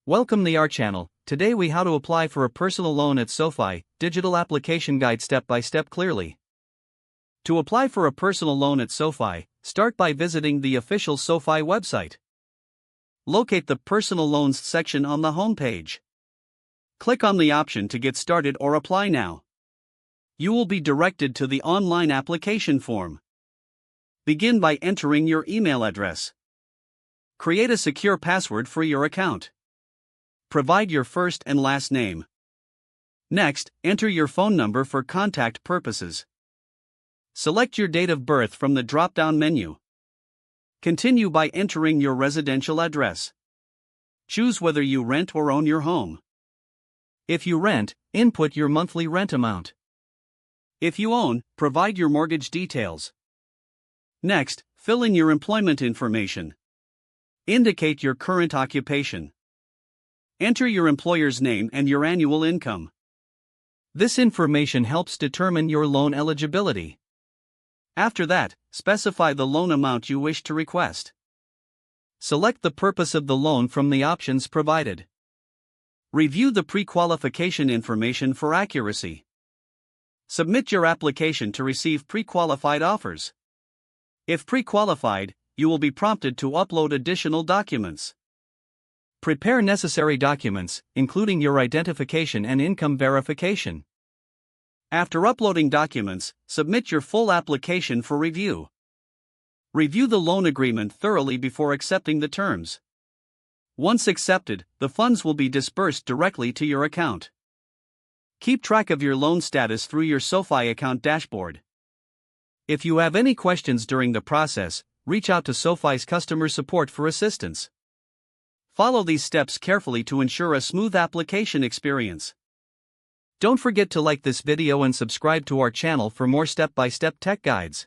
Welcome to our channel. Today we how to apply for a personal loan at SoFi, digital application guide step by step clearly. To apply for a personal loan at SoFi, start by visiting the official SoFi website. Locate the personal loans section on the home page. Click on the option to get started or apply now. You will be directed to the online application form. Begin by entering your email address. Create a secure password for your account. Provide your first and last name. Next, enter your phone number for contact purposes. Select your date of birth from the drop-down menu. Continue by entering your residential address. Choose whether you rent or own your home. If you rent, input your monthly rent amount. If you own, provide your mortgage details. Next, fill in your employment information. Indicate your current occupation. Enter your employer's name and your annual income. This information helps determine your loan eligibility. After that, specify the loan amount you wish to request. Select the purpose of the loan from the options provided. Review the pre-qualification information for accuracy. Submit your application to receive pre-qualified offers. If pre-qualified, you will be prompted to upload additional documents. Prepare necessary documents, including your identification and income verification. After uploading documents, submit your full application for review. Review the loan agreement thoroughly before accepting the terms. Once accepted, the funds will be disbursed directly to your account. Keep track of your loan status through your SoFi account dashboard. If you have any questions during the process, reach out to SoFi's customer support for assistance. Follow these steps carefully to ensure a smooth application experience. Don't forget to like this video and subscribe to our channel for more step-by-step tech guides.